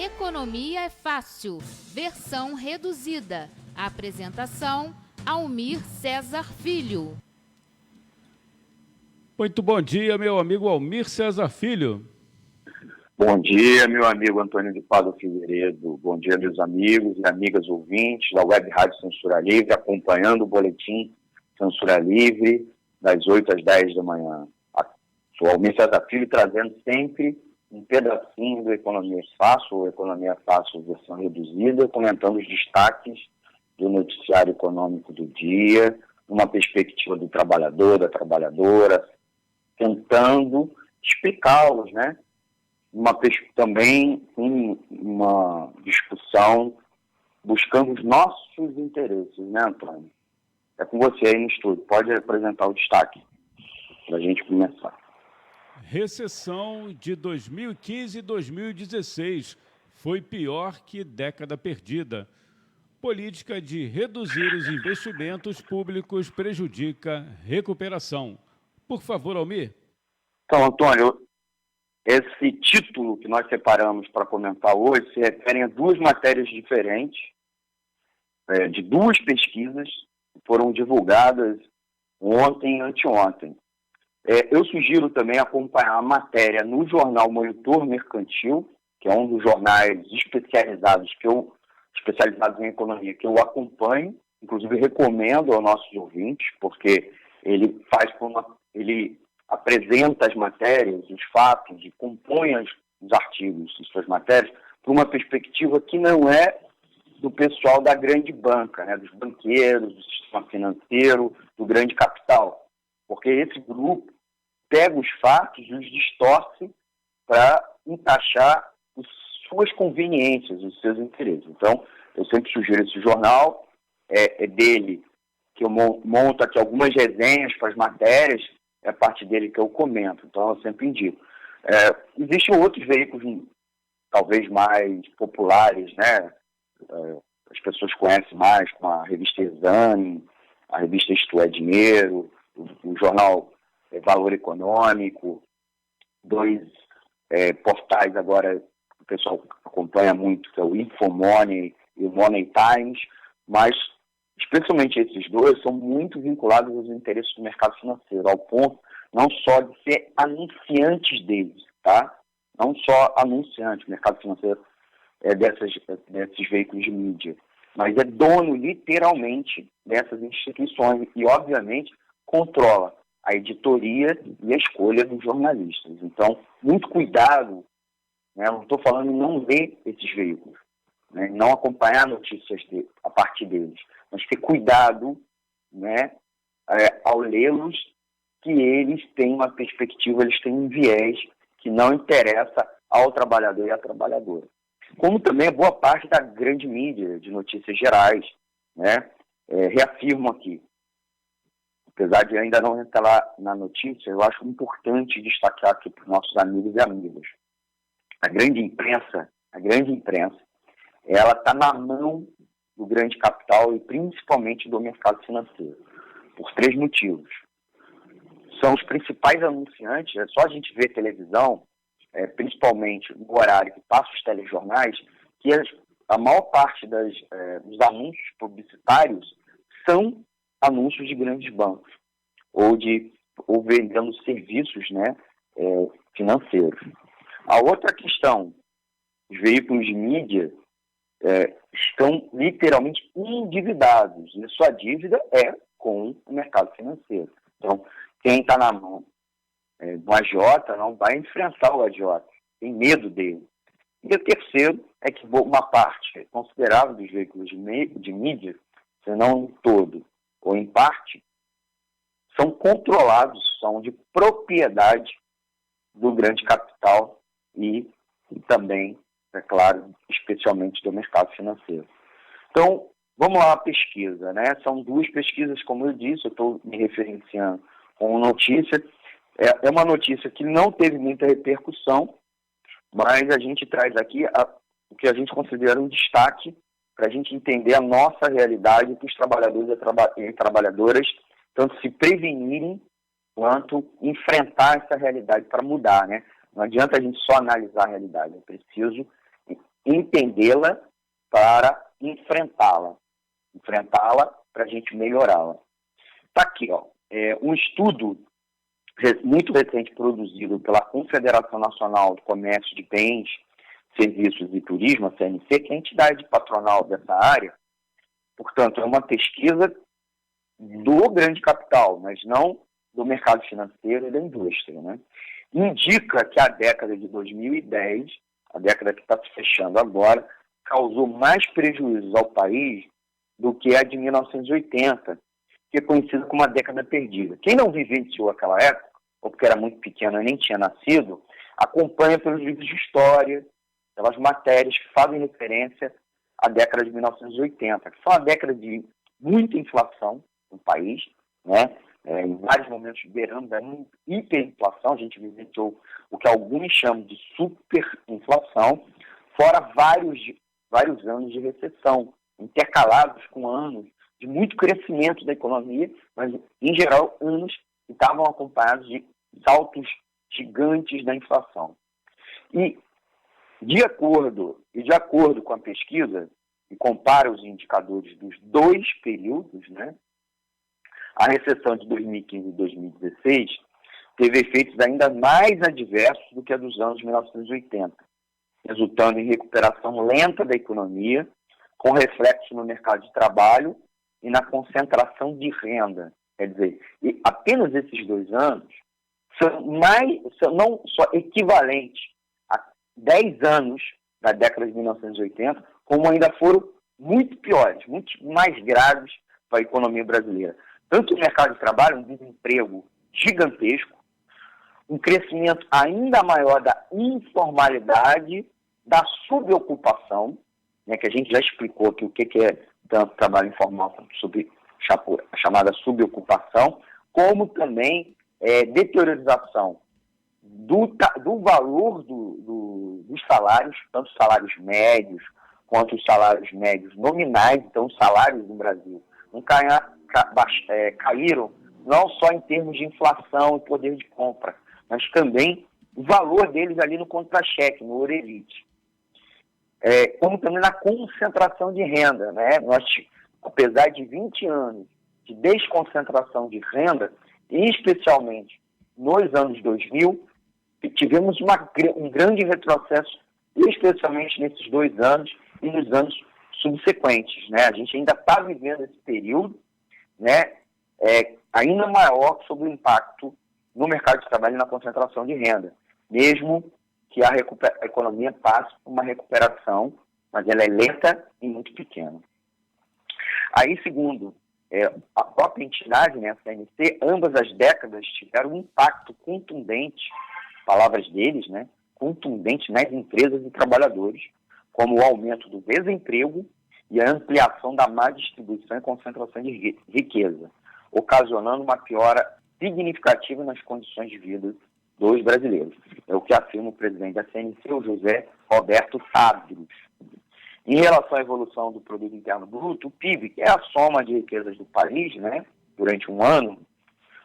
Economia é Fácil, versão reduzida. Apresentação, Almir Cesar Filho. Muito bom dia, meu amigo Almir Cesar Filho. Bom dia, meu amigo Antônio de Pádua Figueiredo. Bom dia, meus amigos e amigas ouvintes da Web Rádio Censura Livre, acompanhando o boletim Censura Livre, das 8 às 10 da manhã. Sou Almir Cesar Filho, trazendo sempre um pedacinho do Economia Fácil, ou Economia Fácil versão reduzida, comentando os destaques do noticiário econômico do dia, uma perspectiva do trabalhador, da trabalhadora, tentando explicá-los, né? Também uma discussão buscando os nossos interesses, né, Antônio? É com você aí no estúdio. Pode apresentar o destaque para a gente começar. Recessão de 2015 e 2016 foi pior que década perdida. Política de reduzir os investimentos públicos prejudica recuperação. Por favor, Almir. Então, Antônio, esse título que nós separamos para comentar hoje se refere a duas matérias diferentes, de duas pesquisas que foram divulgadas ontem e anteontem. Eu sugiro também acompanhar a matéria no jornal Monitor Mercantil, que é um dos jornais especializados em economia que eu acompanho, inclusive recomendo aos nossos ouvintes, porque ele apresenta as matérias, os fatos e compõe os artigos de suas matérias por uma perspectiva que não é do pessoal da grande banca, né, dos banqueiros, do sistema financeiro, do grande capital, porque esse grupo pega os fatos e os distorce para encaixar as suas conveniências, os seus interesses. Então, eu sempre sugiro esse jornal, é dele que eu monto aqui algumas resenhas para as matérias, é a parte dele que eu comento, então eu sempre indico. Existem outros veículos, talvez mais populares, né? As pessoas conhecem mais, como a revista Exame, a revista Isto é Dinheiro, o jornal Valor Econômico, dois portais agora que o pessoal acompanha muito, que é o Infomoney e o Money Times, mas especialmente esses dois são muito vinculados aos interesses do mercado financeiro, ao ponto não só de ser anunciantes deles, tá? Não só anunciantes, o mercado financeiro desses veículos de mídia, mas é dono literalmente dessas instituições e, obviamente, controla a editoria e a escolha dos jornalistas. Então, muito cuidado, né? Eu não estou falando em não ler esses veículos, né? Não acompanhar notícias a partir deles, mas ter cuidado, né, ao lê-los, que eles têm uma perspectiva, eles têm um viés que não interessa ao trabalhador e à trabalhadora. Como também boa parte da grande mídia de notícias gerais, né? Reafirmo aqui, apesar de ainda não entrar na notícia, eu acho importante destacar aqui para os nossos amigos e amigas. A grande imprensa, ela está na mão do grande capital e principalmente do mercado financeiro, por três motivos. São os principais anunciantes, é só a gente ver televisão, principalmente no horário que passa os telejornais, que a maior parte dos anúncios publicitários são anúncios de grandes bancos, ou vendendo serviços, né, financeiros. A outra questão, os veículos de mídia estão literalmente endividados, e sua dívida é com o mercado financeiro. Então, quem está na mão do agiota não vai enfrentar o agiota, tem medo dele. E o terceiro é que uma parte considerável dos veículos de mídia, se não em todo ou em parte, são controlados, são de propriedade do grande capital e também, é claro, especialmente do mercado financeiro. Então, vamos lá à pesquisa, né? São duas pesquisas, como eu disse, eu estou me referenciando com notícia. É uma notícia que não teve muita repercussão, mas a gente traz aqui o que a gente considera um destaque para a gente entender a nossa realidade, para os trabalhadores e trabalhadoras tanto se prevenirem quanto enfrentar essa realidade para mudar, né? Não adianta a gente só analisar a realidade, é preciso entendê-la para enfrentá-la para a gente melhorá-la. Está aqui, ó, um estudo muito recente produzido pela Confederação Nacional do Comércio de Bens, Serviços e Turismo, a CNC, que é a entidade patronal dessa área. Portanto, é uma pesquisa do grande capital, mas não do mercado financeiro e da indústria, né? Indica que a década de 2010, a década que está se fechando agora, causou mais prejuízos ao país do que a de 1980, que é conhecida como a década perdida. Quem não vivenciou aquela época, ou porque era muito pequeno e nem tinha nascido, acompanha pelos livros de história, pelas matérias que fazem referência à década de 1980, que foi uma década de muita inflação no país, né? Em vários momentos beirando a hiperinflação, a gente vivenciou o que alguns chamam de superinflação, fora vários anos de recessão, intercalados com anos de muito crescimento da economia, mas, em geral, anos que estavam acompanhados de saltos gigantes da inflação. E, de acordo com a pesquisa, e compara os indicadores dos dois períodos, né, a recessão de 2015 e 2016 teve efeitos ainda mais adversos do que a dos anos 1980, resultando em recuperação lenta da economia, com reflexo no mercado de trabalho e na concentração de renda. Quer dizer, e apenas esses 2 anos são não só equivalentes a 10 anos da década de 1980, como ainda foram muito piores, muito mais graves para a economia brasileira. Tanto o mercado de trabalho, um desemprego gigantesco, um crescimento ainda maior da informalidade, da subocupação, né, que a gente já explicou aqui o que é tanto trabalho informal sobre a chamada subocupação, como também deteriorização do valor dos salários, tanto salários médios quanto os salários médios nominais. Então, os salários no Brasil não caíram não só em termos de inflação e poder de compra, mas também o valor deles ali no contra-cheque, no orelite. Como também na concentração de renda, né? Nós, apesar de 20 anos de desconcentração de renda, e especialmente nos anos 2000, tivemos um grande retrocesso, especialmente nesses 2 anos e nos anos subsequentes, né? A gente ainda está vivendo esse período, né, ainda maior sobre o impacto no mercado de trabalho e na concentração de renda, mesmo que a economia passe por uma recuperação, mas ela é lenta e muito pequena. Aí, segundo a própria entidade, né, a CNC, ambas as décadas tiveram um impacto contundente, palavras deles, né, contundente nas empresas e trabalhadores, como o aumento do desemprego e a ampliação da má distribuição e concentração de riqueza, ocasionando uma piora significativa nas condições de vida dos brasileiros. É o que afirma o presidente da CNC, o José Roberto Tadros. Em relação à evolução do Produto Interno Bruto, o PIB, que é a soma de riquezas do país, né, durante um ano,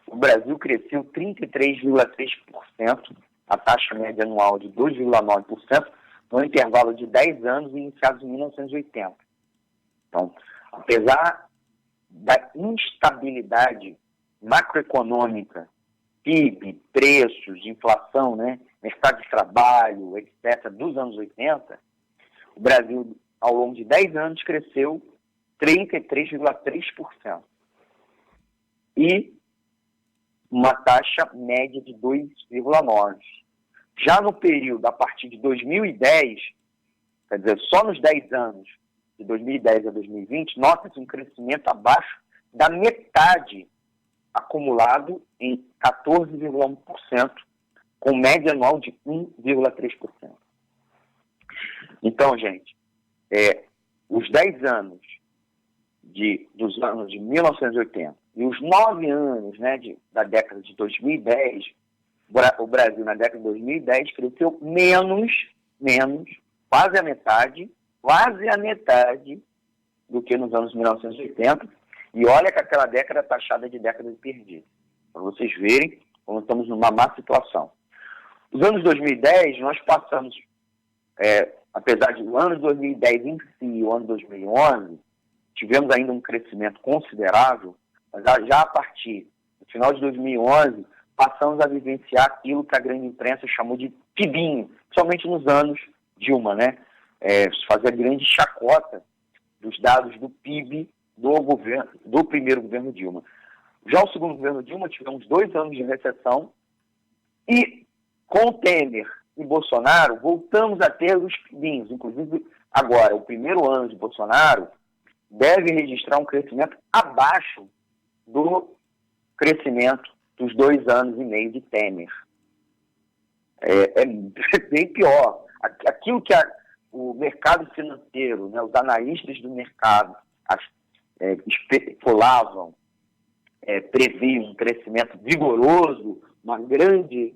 o Brasil cresceu 33,3%, a taxa média anual de 2,9%, no intervalo de 10 anos iniciados em 1980. Então, apesar da instabilidade macroeconômica, PIB, preços, inflação, né, mercado de trabalho, etc., dos anos 80, o Brasil, ao longo de 10 anos, cresceu 33,3%. E uma taxa média de 2,9%. Já no período, a partir de 2010, quer dizer, só nos 10 anos, de 2010 a 2020, nota-se um crescimento abaixo da metade, acumulado em 14,1%, com média anual de 1,3%. Então, gente, os 10 anos dos anos de 1980 e os 9 anos, né, da década de 2010, o Brasil na década de 2010 cresceu menos, quase a metade do que nos anos 1980, e olha que aquela década é taxada de década de perdida, para vocês verem como estamos numa má situação. Os anos 2010, nós passamos apesar de o ano de 2010 em si e o ano de 2011, tivemos ainda um crescimento considerável, mas já a partir do final de 2011, passamos a vivenciar aquilo que a grande imprensa chamou de PIBinho, principalmente nos anos Dilma, né? Fazer grande chacota dos dados do PIB do primeiro governo Dilma. Já o segundo governo Dilma, tivemos 2 anos de recessão e com Temer e Bolsonaro voltamos a ter os PIBinhos. Inclusive, agora, o primeiro ano de Bolsonaro deve registrar um crescimento abaixo do crescimento dos 2 anos e meio de Temer. É bem pior. Aquilo que o mercado financeiro, né, os analistas do mercado especulavam, previam um crescimento vigoroso, uma grande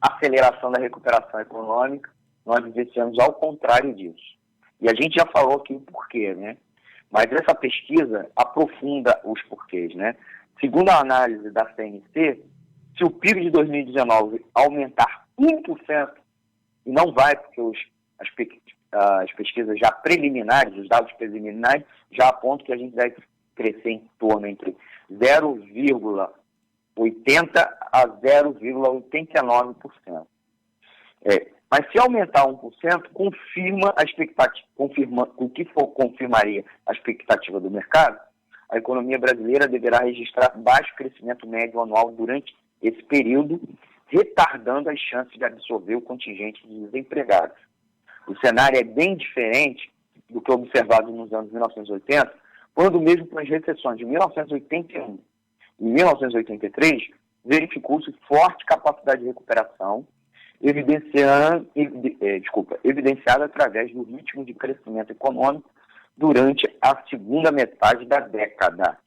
aceleração da recuperação econômica, nós vivenciamos ao contrário disso. E a gente já falou aqui o porquê, né? Mas essa pesquisa aprofunda os porquês, né? Segundo a análise da CNC, se o PIB de 2019 aumentar 1%, e não vai, porque as pesquisas já preliminares, os dados preliminares, já apontam que a gente deve crescer em torno entre 0,80% a 0,89%. Mas se aumentar 1%, confirma a expectativa, o que confirmaria a expectativa do mercado, a economia brasileira deverá registrar baixo crescimento médio anual durante esse período, retardando as chances de absorver o contingente de desempregados. O cenário é bem diferente do que observado nos anos 1980, quando mesmo com as recessões de 1981 e 1983, verificou-se forte capacidade de recuperação, evidenciada através do ritmo de crescimento econômico durante a segunda metade da década,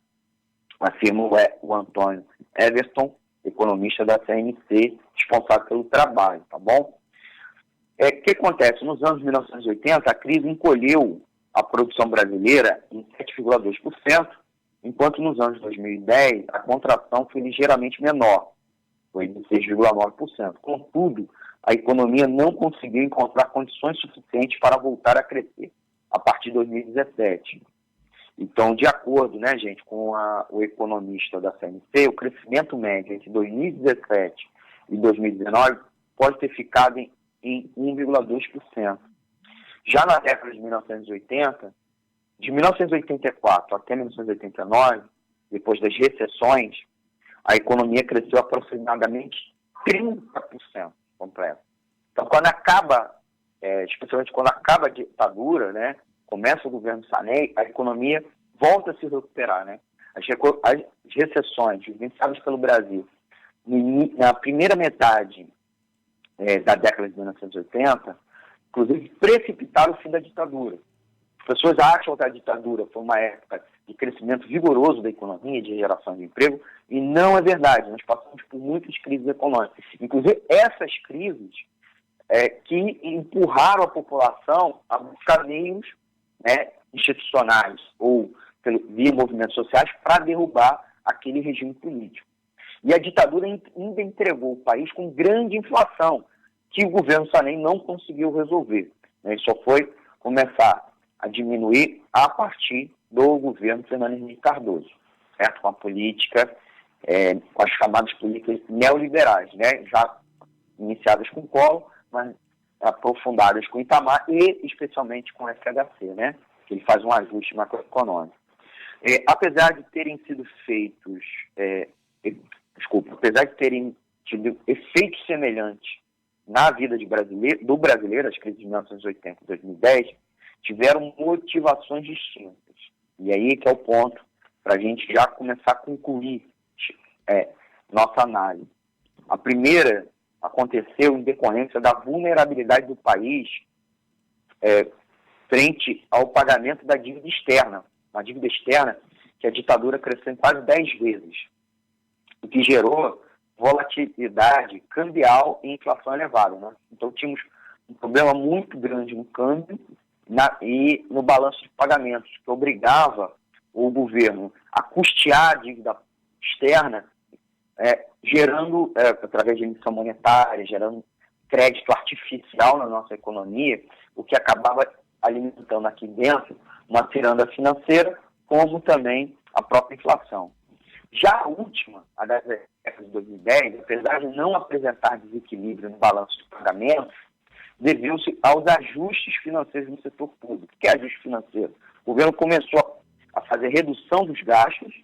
afirma o Antônio Everton, economista da CNC, responsável pelo trabalho, tá bom? O que acontece? Nos anos 1980, a crise encolheu a produção brasileira em 7,2%, enquanto nos anos 2010 a contração foi ligeiramente menor, foi de 6,9%. Contudo, a economia não conseguiu encontrar condições suficientes para voltar a crescer a partir de 2017. Então, de acordo, né, gente, com o economista da CNC, o crescimento médio entre 2017 e 2019 pode ter ficado em 1,2%. Já na década de 1980, de 1984 até 1989, depois das recessões, a economia cresceu aproximadamente 30% completo. Então, quando acaba, especialmente quando acaba a ditadura, né, começa o governo Sarney, a economia volta a se recuperar, né? As recessões vivenciadas pelo Brasil na primeira metade da década de 1980, inclusive precipitaram o fim da ditadura. As pessoas acham que a ditadura foi uma época de crescimento vigoroso da economia, de geração de emprego, e não é verdade. Nós passamos por muitas crises econômicas. Inclusive, essas crises que empurraram a população a buscar meios, né, institucionais ou via movimentos sociais para derrubar aquele regime político. E a ditadura ainda entregou o país com grande inflação, que o governo Sarney não conseguiu resolver, né? Ele só foi começar a diminuir a partir do governo Fernando Henrique Cardoso, certo? Com a política, com as chamadas políticas neoliberais, né? Já iniciadas com Collor, mas aprofundadas com Itamar e especialmente com o FHC, né? Que ele faz um ajuste macroeconômico. Apesar de terem sido feitos, apesar de terem tido efeitos semelhantes na vida do brasileiro, as crises de 1980 e 2010, tiveram motivações distintas. E aí que é o ponto para a gente já começar a concluir nossa análise. A primeira aconteceu em decorrência da vulnerabilidade do país frente ao pagamento da dívida externa. Uma dívida externa que a ditadura cresceu em quase 10 vezes, o que gerou volatilidade cambial e inflação elevada, né? Então tínhamos um problema muito grande no câmbio e no balanço de pagamentos, que obrigava o governo a custear a dívida externa, gerando, através de emissão monetária, gerando crédito artificial na nossa economia, o que acabava alimentando aqui dentro uma ciranda financeira, como também a própria inflação. Já a última, a das décadas de 2010, apesar de não apresentar desequilíbrio no balanço de pagamentos, deveu-se aos ajustes financeiros no setor público. O que é ajuste financeiro? O governo começou a fazer redução dos gastos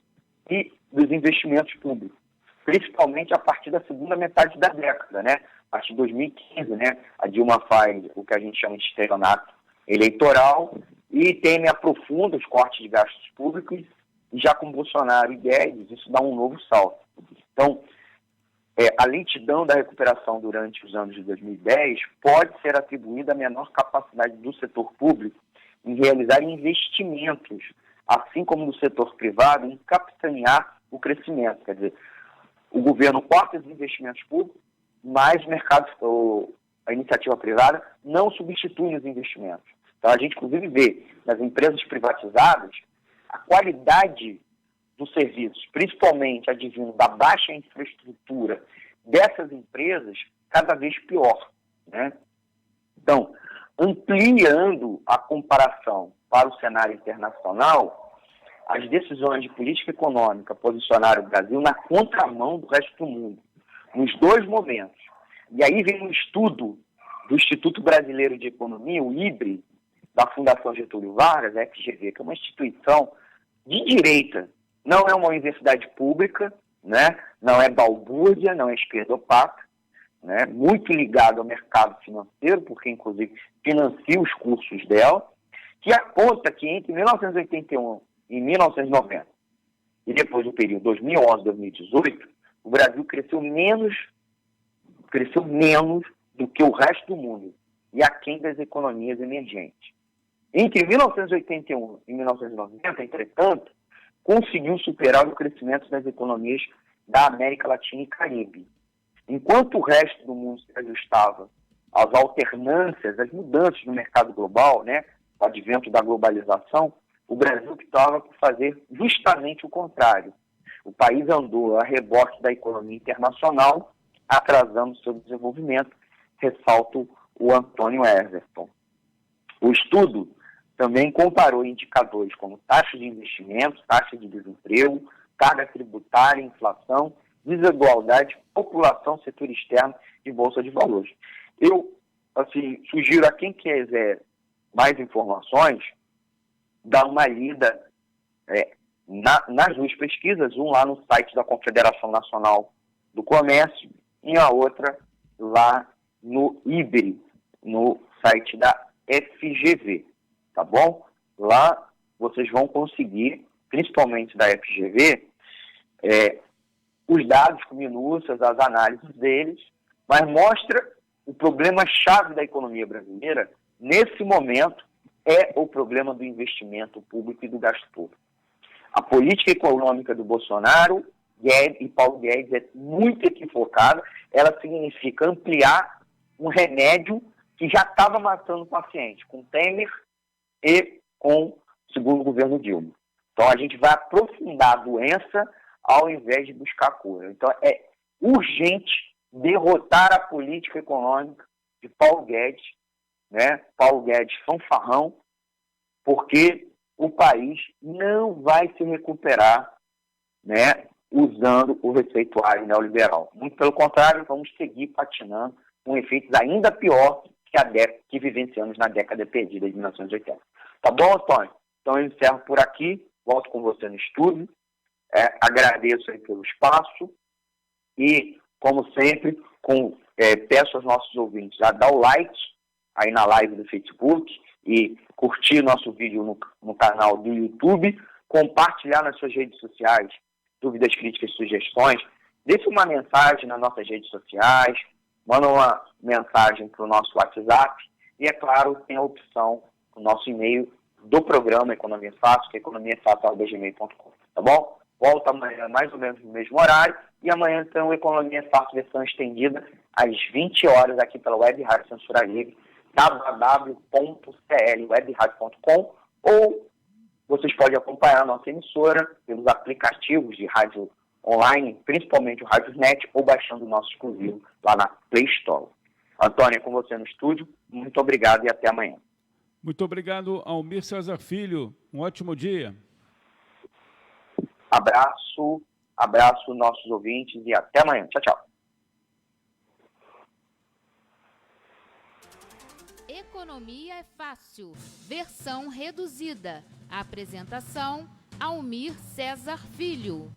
e dos investimentos públicos, principalmente a partir da segunda metade da década, né? A partir de 2015, né? A Dilma faz o que a gente chama de estelionato eleitoral e Temer aprofunda os cortes de gastos públicos, e já com Bolsonaro e Guedes, isso dá um novo salto. Então, a lentidão da recuperação durante os anos de 2010 pode ser atribuída à menor capacidade do setor público em realizar investimentos, assim como do setor privado, em capitanear o crescimento. Quer dizer, o governo corta os investimentos públicos, mas a iniciativa privada não substitui os investimentos. Então, a gente, inclusive, vê nas empresas privatizadas a qualidade dos serviços, principalmente advindo da baixa infraestrutura dessas empresas, cada vez pior, né? Então, ampliando a comparação para o cenário internacional, as decisões de política econômica posicionaram o Brasil na contramão do resto do mundo, nos dois momentos. E aí vem um estudo do Instituto Brasileiro de Economia, o IBRE, da Fundação Getúlio Vargas, a FGV, que é uma instituição de direita, não é uma universidade pública, né? Não é balbúrdia, não é esquerdopata, né? Muito ligado ao mercado financeiro, porque inclusive financia os cursos dela, que aponta que entre 1981 e 1990, e depois do período 2011-2018, o Brasil cresceu menos do que o resto do mundo, e aquém das economias emergentes. Entre 1981 e 1990, entretanto, conseguiu superar o crescimento das economias da América Latina e Caribe. Enquanto o resto do mundo se ajustava às alternâncias, às mudanças no mercado global, né, o advento da globalização, o Brasil optava por fazer justamente o contrário. O país andou a reboque da economia internacional, atrasando seu desenvolvimento, ressalta o Antônio Everton. O estudo também comparou indicadores como taxa de investimento, taxa de desemprego, carga tributária, inflação, desigualdade, população, setor externo e bolsa de valores. Eu, sugiro a quem quiser mais informações, dar uma lida nas duas pesquisas, um lá no site da Confederação Nacional do Comércio e a outra lá no IBRE, no site da FGV. Tá bom? Lá vocês vão conseguir, principalmente da FGV, os dados com minúcias, as análises deles, mas mostra o problema-chave da economia brasileira, nesse momento, é o problema do investimento público e do gasto público. A política econômica do Bolsonaro e Paulo Guedes é muito equivocada, ela significa ampliar um remédio que já estava matando o paciente, com Temer e com, segundo o governo Dilma. Então, a gente vai aprofundar a doença ao invés de buscar cura. Então, é urgente derrotar a política econômica de Paulo Guedes, né? Paulo Guedes fanfarrão, porque o país não vai se recuperar, né, usando o receituário neoliberal. Muito pelo contrário, vamos seguir patinando com efeitos ainda pior que vivenciamos na década perdida de 1980. Tá bom, Antônio? Então eu encerro por aqui, volto com você no estúdio, agradeço aí pelo espaço e, como sempre, peço aos nossos ouvintes a dar o like aí na live do Facebook e curtir nosso vídeo no canal do YouTube, compartilhar nas suas redes sociais dúvidas, críticas, sugestões, deixe uma mensagem nas nossas redes sociais, manda uma mensagem para o nosso WhatsApp e, é claro, tem a opção do nosso e-mail do programa Economia Fácil, que é economiafácil@gmail.com, tá bom? Volta amanhã mais ou menos no mesmo horário e amanhã tem o Economia Fácil versão estendida às 20 horas aqui pela Web Rádio Censura Livre, www.clwebradio.com, ou vocês podem acompanhar a nossa emissora pelos aplicativos de rádio online, principalmente o RádioNet, ou baixando o nosso exclusivo lá na Play Store. Antônio, é com você no estúdio. Muito obrigado e até amanhã. Muito obrigado, Almir Cesar Filho. Um ótimo dia. Abraço nossos ouvintes e até amanhã. Tchau, tchau. Economia é fácil. Versão reduzida. Apresentação: Almir Cesar Filho.